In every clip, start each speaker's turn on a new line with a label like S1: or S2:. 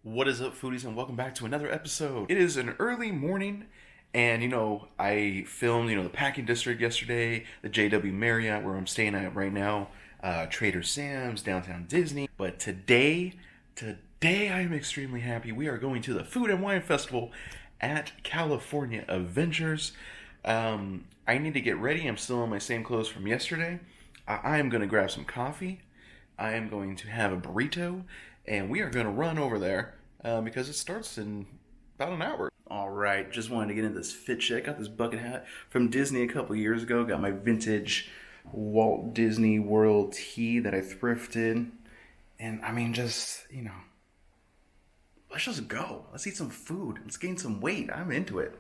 S1: What is up, foodies, and welcome back to another episode. It is an early morning, and I filmed, the Packing District yesterday, the JW Marriott, where I'm staying at right now, Trader Sam's, downtown Disney. But today I am extremely happy. We are going to the Food and Wine Festival at California Adventures. I need to get ready. I'm still in my same clothes from yesterday. I am going to grab some coffee. I am going to have a burrito, and we are going to run over there because it starts in about an hour. All right, just wanted to get into this fit check. Got this bucket hat from Disney a couple years ago. Got my vintage Walt Disney World tee that I thrifted. And I mean, let's just go. Let's eat some food. Let's gain some weight. I'm into it.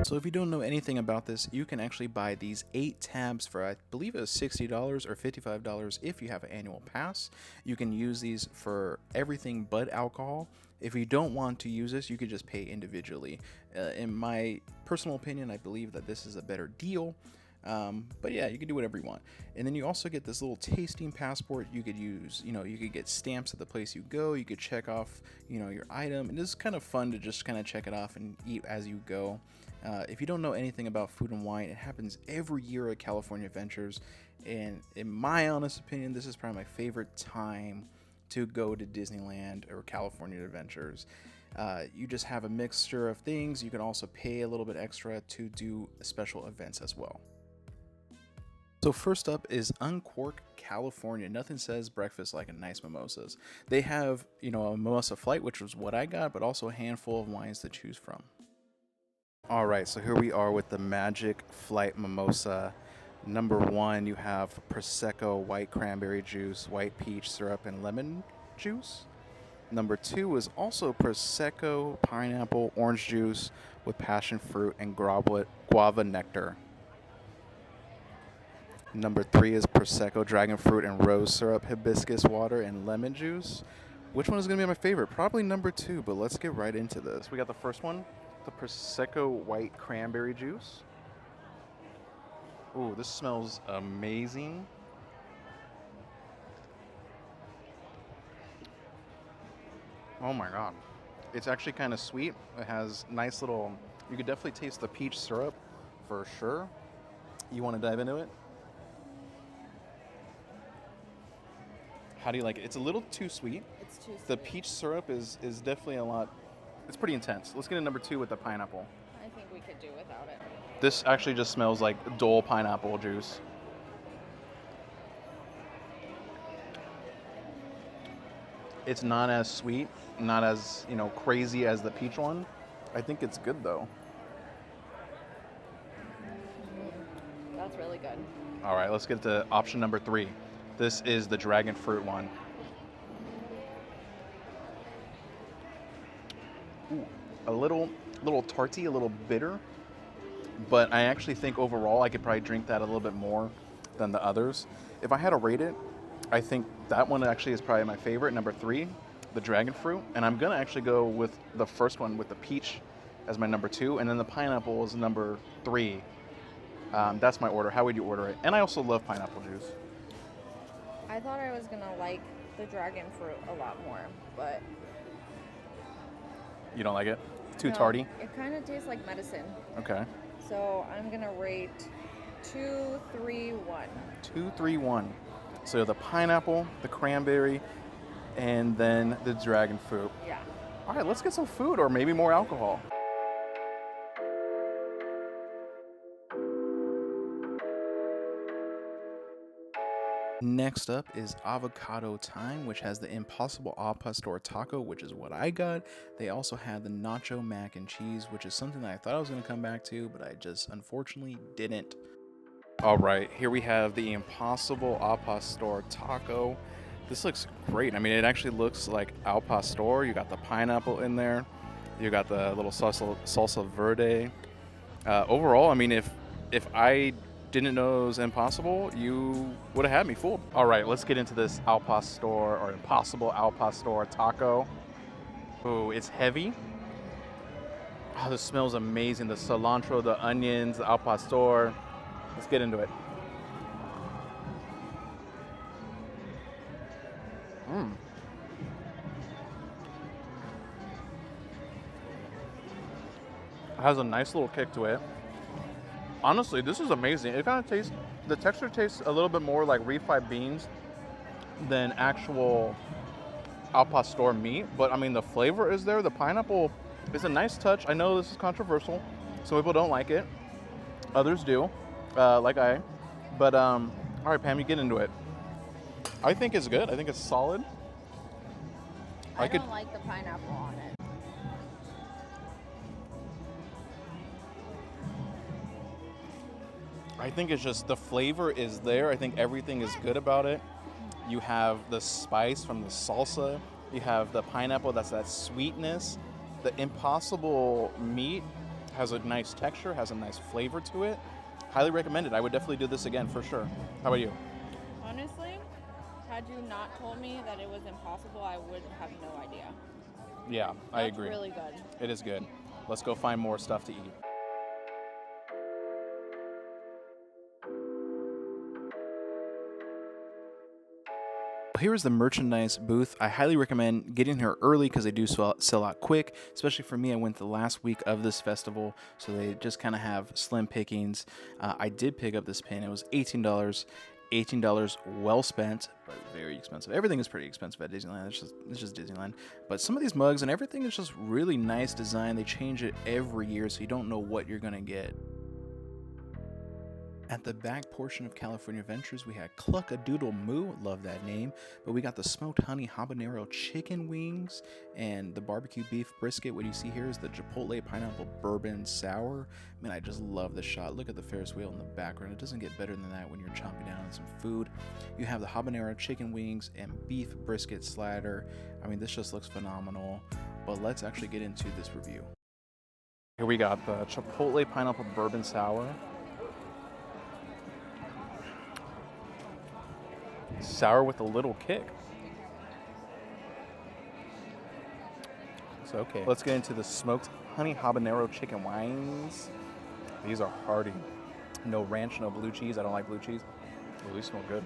S1: So if you don't know anything about this, you can actually buy these 8 tabs for, I believe it was $60 or $55 if you have an annual pass. You can use these for everything but alcohol. If you don't want to use this, you could just pay individually. In my personal opinion, I believe that this is a better deal. But yeah, you can do whatever you want. And then you also get this little tasting passport you could use. You could get stamps at the place you go. You could check off, your item. And this is kind of fun to just kind of check it off and eat as you go. If you don't know anything about food and wine, it happens every year at California Adventures. And in my honest opinion, this is probably my favorite time to go to Disneyland or California Adventures. You just have a mixture of things. You can also pay a little bit extra to do special events as well. So first up is Uncork, California. Nothing says breakfast like a nice mimosas. They have, a mimosa flight, which was what I got, but also a handful of wines to choose from. All right, so here we are with the Magic Flight Mimosa. Number 1, you have Prosecco, white cranberry juice, white peach syrup, and lemon juice. Number 2 is also Prosecco, pineapple, orange juice with passion fruit and guava nectar. Number 3 is Prosecco, dragon fruit, and rose syrup, hibiscus water, and lemon juice. Which one is going to be my favorite? Probably number 2, but let's get right into this. We got the first one, the Prosecco white cranberry juice. Ooh, this smells amazing. Oh my god. It's actually kind of sweet. It has nice little, you could definitely taste the peach syrup for sure. You want to dive into it? How do you like it? It's a little too sweet.
S2: It's too sweet.
S1: The peach syrup is definitely a lot. It's pretty intense. Let's get into number 2 with the pineapple.
S2: I think we could do without it.
S1: This actually just smells like dull pineapple juice. It's not as sweet, not as, crazy as the peach one. I think it's good though.
S2: That's really good.
S1: All right, let's get to option number 3. This is the dragon fruit one. Ooh, a little tarty, a little bitter, but I actually think overall I could probably drink that a little bit more than the others. If I had to rate it, I think that one actually is probably my favorite, number 3, the dragon fruit, and I'm gonna actually go with the first one with the peach as my number 2, and then the pineapple is number 3. That's my order. How would you order it? And I also love pineapple juice.
S2: I thought I was gonna like the dragon fruit a lot more, but
S1: You don't like it? Too
S2: no,
S1: tardy?
S2: It kind of tastes like medicine.
S1: Okay.
S2: So I'm gonna rate 2, 3, 1.
S1: 2, 3, 1. So the pineapple, the cranberry, and then the dragon fruit.
S2: Yeah.
S1: All right, let's get some food or maybe more alcohol. Next up is Avocado Time, which has the Impossible Al Pastor taco, which is what I got. They also had the Nacho Mac and Cheese, which is something that I thought I was going to come back to, but I just unfortunately didn't. All right, here we have the Impossible Al Pastor taco. This looks great. I mean, it actually looks like al pastor. You got the pineapple in there. You got the little salsa verde. Overall, I mean, if I didn't know it was impossible, you would have had me fooled. All right, let's get into this al pastor or impossible al pastor taco. Ooh, it's heavy. Oh, this smells amazing. The cilantro, the onions, the al pastor. Let's get into it. Mmm. It has a nice little kick to it. Honestly, this is amazing. It kind of tastes, the texture tastes a little bit more like refried beans than actual al pastor meat. But I mean, the flavor is there. The pineapple is a nice touch. I know this is controversial. Some people don't like it. Others do, like I. But all right, Pam, you get into it. I think it's good. I think it's solid.
S2: I don't like the pineapple on it.
S1: I think it's just the flavor is there. I think everything is good about it. You have the spice from the salsa. You have the pineapple, that's that sweetness. The impossible meat has a nice texture, has a nice flavor to it. Highly recommended. I would definitely do this again for sure. How about you?
S2: Honestly, had you not told me that it was impossible, I would have no idea.
S1: Yeah, I agree.
S2: It's really good.
S1: It is good. Let's go find more stuff to eat. Here is the merchandise booth. I highly recommend getting here early because they do sell out quick. Especially for me, I went the last week of this festival, so they just kind of have slim pickings. I did pick up this pin. It was $18. $18 well spent, but very expensive. Everything is pretty expensive at Disneyland. It's just Disneyland. But some of these mugs and everything is just really nice design. They change it every year, so you don't know what you're gonna get. At the back portion of California Adventures, we had Cluck-a-Doodle Moo, love that name, but we got the smoked honey habanero chicken wings and the barbecue beef brisket. What you see here is the Chipotle pineapple bourbon sour. Man, I just love the shot. Look at the Ferris wheel in the background. It doesn't get better than that when you're chomping down on some food. You have the habanero chicken wings and beef brisket slider. I mean, this just looks phenomenal, but let's actually get into this review. Here we got the Chipotle pineapple bourbon sour. Sour with a little kick. It's okay. Let's get into the smoked honey habanero chicken wings. These are hearty. No ranch, no blue cheese. I don't like blue cheese. Oh, these smell good.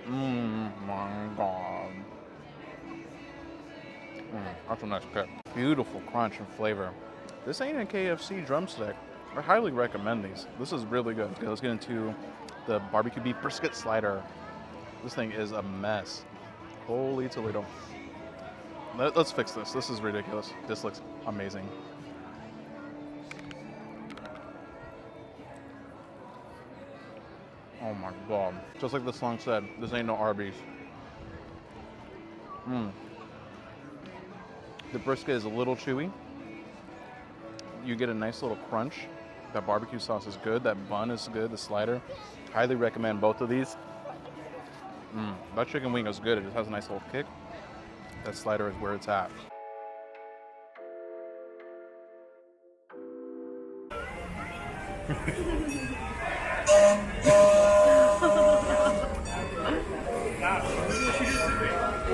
S1: My God. That's a nice kick. Beautiful crunch and flavor. This ain't a KFC drumstick. I highly recommend these. This is really good. Okay, let's get into the barbecue beef brisket slider. This thing is a mess. Holy Toledo. Let's fix this. This is ridiculous. This looks amazing. Oh my God. Just like the song said, this ain't no Arby's. The brisket is a little chewy. You get a nice little crunch. That barbecue sauce is good. That bun is good. The slider. Highly recommend both of these. That chicken wing is good. It just has a nice little kick. That slider is where it's at.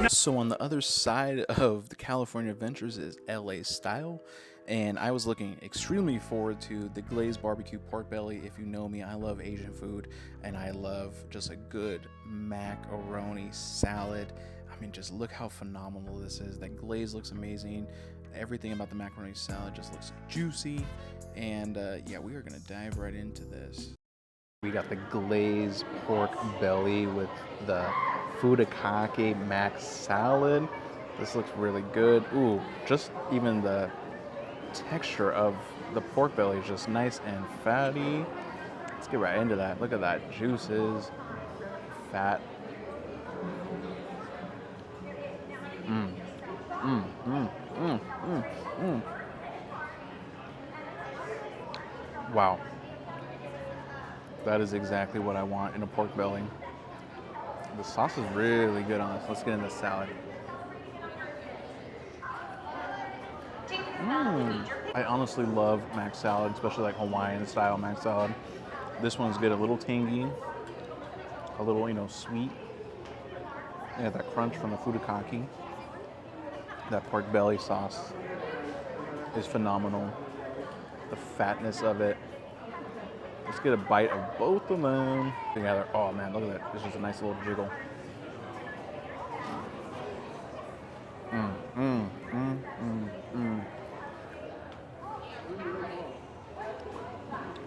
S1: So on the other side of the California Adventures is LA Style. And I was looking extremely forward to the glazed barbecue pork belly. If you know me, I love Asian food, and I love just a good macaroni salad. I mean, just look how phenomenal this is. That glaze looks amazing. Everything about the macaroni salad just looks juicy. And yeah, we are gonna dive right into this. We got the glazed pork belly with the furikake mac salad. This looks really good. Ooh, just even the texture of the pork belly is just nice and fatty. Let's get right into that. Look at that, juices, fat. Wow, that is exactly what I want in a pork belly. The sauce is really good on this. Let's get into the salad. I honestly love mac salad, especially like Hawaiian style mac salad. This one's good, a little tangy, a little, sweet. Yeah, that crunch from the furikake. That pork belly sauce is phenomenal. The fatness of it. Let's get a bite of both of them together. Oh man, look at that. This is a nice little jiggle.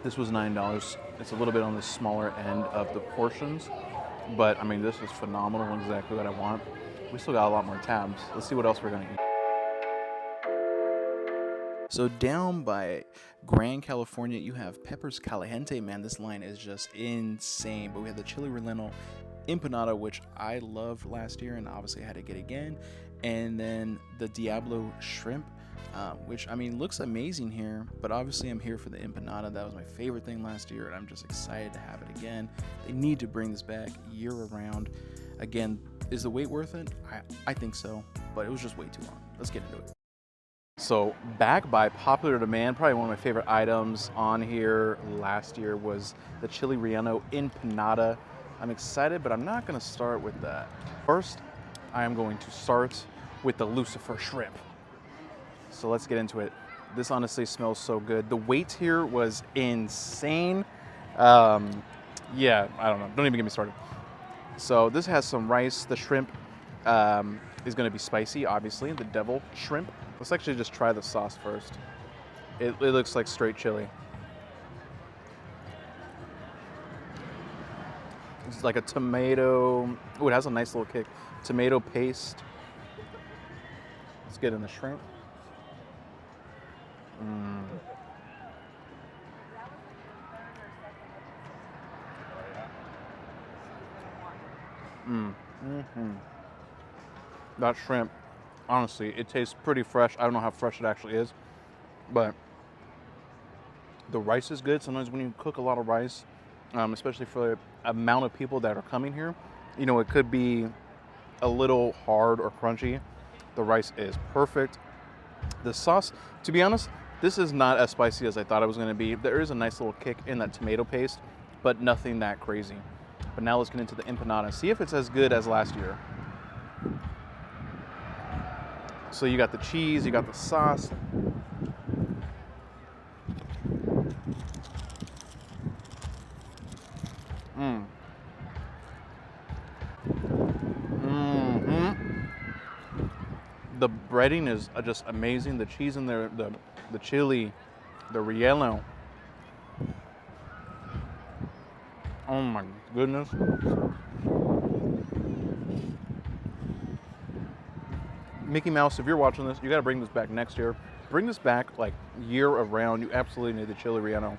S1: This was $9. It's a little bit on the smaller end of the portions, but I mean, this is phenomenal, exactly what I want. We still got a lot more tabs. Let's see what else we're gonna eat. So down by Grand California, you have Peppers Caliente. Man, this line is just insane. But we have the chili relleno empanada, which I loved last year, and obviously I had to get again. And then the Diablo shrimp, which I mean looks amazing here, but obviously I'm here for the empanada. That was my favorite thing last year, and I'm just excited to have it again. They need to bring this back year around. Again, is the wait worth it? I think so, but it was just way too long. Let's get into it. So back by popular demand, probably one of my favorite items on here last year was the chili relleno empanada. I'm excited, but I'm not going to start with that. First, I am going to start with the Lucifer shrimp. So let's get into it. This honestly smells so good. The wait here was insane. Yeah, I don't know. Don't even get me started. So this has some rice. The shrimp is going to be spicy, obviously. The devil shrimp. Let's actually just try the sauce first. It looks like straight chili. It's like a tomato. Oh, it has a nice little kick. Tomato paste. Let's get in the shrimp. That shrimp, honestly, it tastes pretty fresh. I don't know how fresh it actually is, but the rice is good. Sometimes when you cook a lot of rice, especially for the amount of people that are coming here, it could be a little hard or crunchy. The rice is perfect. The sauce, to be honest, this is not as spicy as I thought it was going to be. There is a nice little kick in that tomato paste, but nothing that crazy. But now let's get into the empanada. See if it's as good as last year. So you got the cheese, you got the sauce. The breading is just amazing. The cheese in there, the chili, the relleno. Oh my goodness. Mickey Mouse, if you're watching this, you got to bring this back next year. Bring this back like year around. You absolutely need the chili relleno.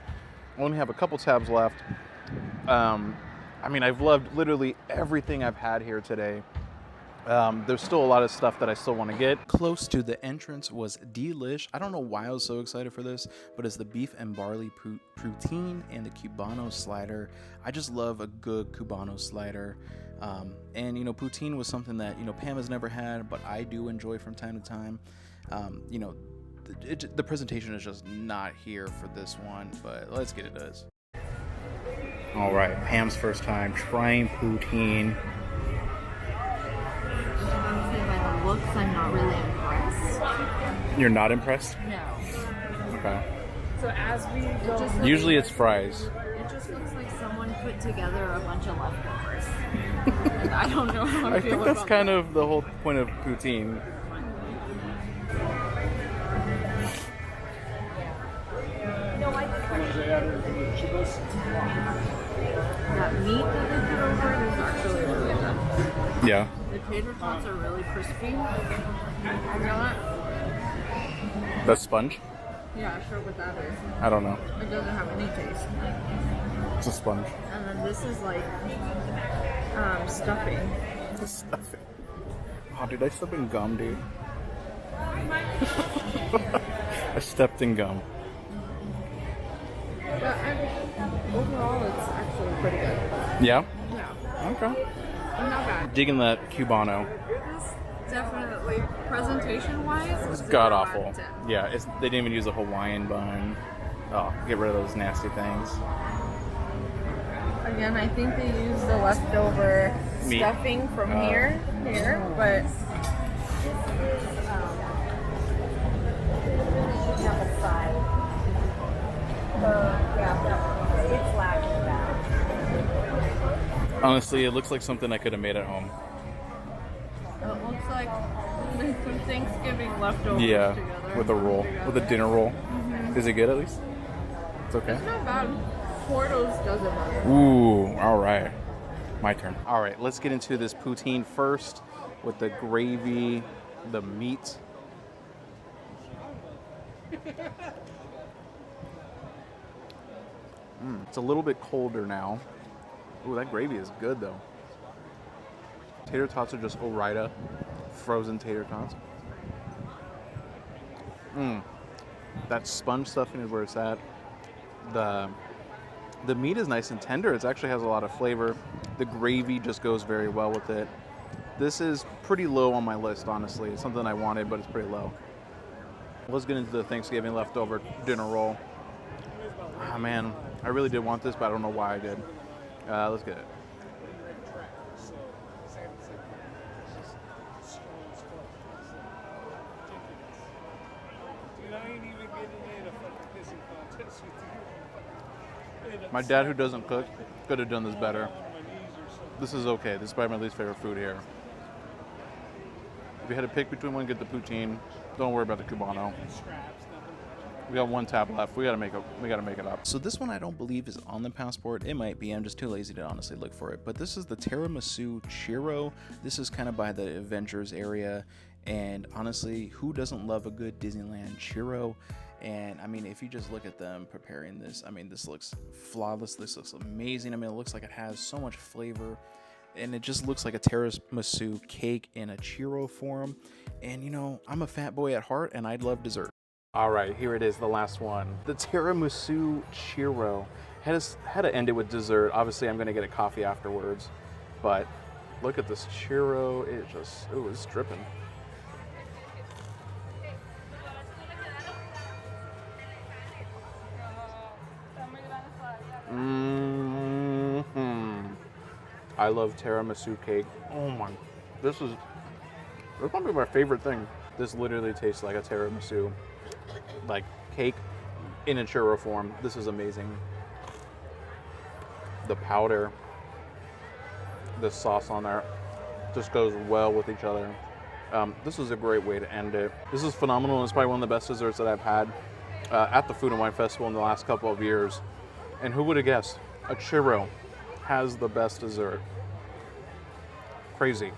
S1: I only have a couple tabs left. I mean, I've loved literally everything I've had here today. There's still a lot of stuff that I still want to get. Close to the entrance was delish. I don't know why I was so excited for this, but it's the beef and barley poutine and the Cubano slider. I just love a good Cubano slider. And poutine was something that Pam has never had, but I do enjoy from time to time. The presentation is just not here for this one, but let's get into this. All right, Pam's first time trying poutine.
S2: Honestly, by the looks, I'm not really impressed.
S1: You're not impressed?
S2: No.
S1: Okay.
S2: So as we go,
S1: Usually it's fries.
S2: It just looks like someone put together a bunch of leftovers. And I don't know how
S1: I think that's kind of the whole point of poutine.
S2: That meat that they put over it is actually really good.
S1: Yeah.
S2: The tater tots are really crispy. You know what?
S1: The sponge?
S2: Yeah, sure what that is.
S1: I don't know.
S2: It doesn't have any taste.
S1: It's a sponge.
S2: And then this is like stuffing.
S1: Stuffing. Oh, dude, I stepped in gum, dude. I stepped in gum.
S2: But overall, it's actually pretty good.
S1: Yeah?
S2: Yeah.
S1: Okay.
S2: Not bad.
S1: Digging that Cubano.
S2: This definitely, presentation-wise,
S1: It's god awful. Yeah, they didn't even use a Hawaiian bun. Oh, get rid of those nasty things.
S2: Again, I think they use the leftover
S1: Meat.
S2: stuffing from here, but
S3: It's lacking that.
S1: Honestly, it looks like something I could have made at home.
S2: it looks like some Thanksgiving leftovers
S1: Yeah,
S2: together.
S1: with a roll, with a dinner roll. Is it good at least? It's okay.
S2: It's not bad. Portos does it better.
S1: Ooh, all right. My turn. All right, let's get into this poutine first with the gravy, the meat. It's a little bit colder now. Ooh, that gravy is good though. Tater tots are just Orida frozen tater tots. That sponge stuffing is where it's at. The meat is nice and tender. It actually has a lot of flavor. The gravy just goes very well with it. This is pretty low on my list, honestly. It's something I wanted, but it's pretty low. Let's get into the Thanksgiving leftover dinner roll. Ah, man, I really did want this, but I don't know why I did. Let's get it. My dad, who doesn't cook, could have done this better. This is okay. This is probably my least favorite food here. If you had to pick between one, get the poutine. Don't worry about the Cubano. We got one tab left. We gotta make it up. So this one I don't believe is on the passport. It might be. I'm just too lazy to honestly look for it. But this is the tiramisu churro. This is kind of by the Avengers area. And honestly, who doesn't love a good Disneyland churro? And I mean, if you just look at them preparing this, I mean, this looks flawless. This looks amazing. I mean, it looks like it has so much flavor. And it just looks like a tiramisu cake in a churro form. And you know, I'm a fat boy at heart and I'd love dessert. All right, here it is, the last one. The tiramisu churro. Had to end it with dessert. Obviously, I'm gonna get a coffee afterwards. But look at this churro. It just, ooh, it's dripping. I love tiramisu cake. Oh my, this might be my favorite thing. This literally tastes like a tiramisu, like cake in a churro form. This is amazing. The powder, the sauce on there, just goes well with each other. This is a great way to end it. This is phenomenal. It's probably one of the best desserts that I've had at the Food and Wine Festival in the last couple of years. And who would have guessed? A churro has the best dessert. Crazy.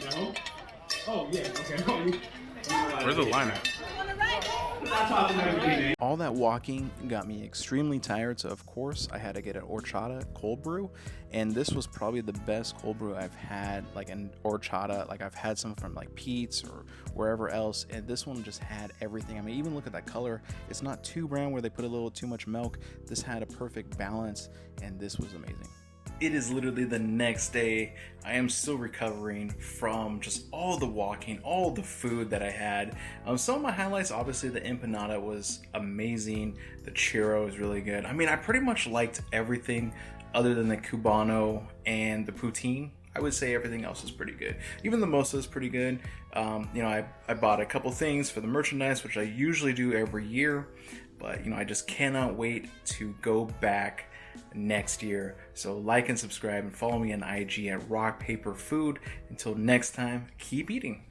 S4: No? Oh, yeah, okay.
S1: Where's the line at?
S4: Not talking about everything.
S1: All that walking got me extremely tired, so of course I had to get an horchata cold brew, and this was probably the best cold brew I've had, like an horchata. Like I've had some from like Pete's or wherever else, and this one just had everything. I mean, even look at that color. It's not too brown where they put a little too much milk. This had a perfect balance, and this was amazing. It is literally the next day. I am still recovering from just all the walking, all the food that I had. Some of my highlights, obviously the empanada was amazing. The churro is really good. I mean, I pretty much liked everything other than the Cubano and the poutine. I would say everything else is pretty good. Even the mosa is pretty good. You know, I bought a couple things for the merchandise, which I usually do every year. But, you know, I just cannot wait to go back next year. So like and subscribe and follow me on IG at RockPaperFood. Until next time, keep eating.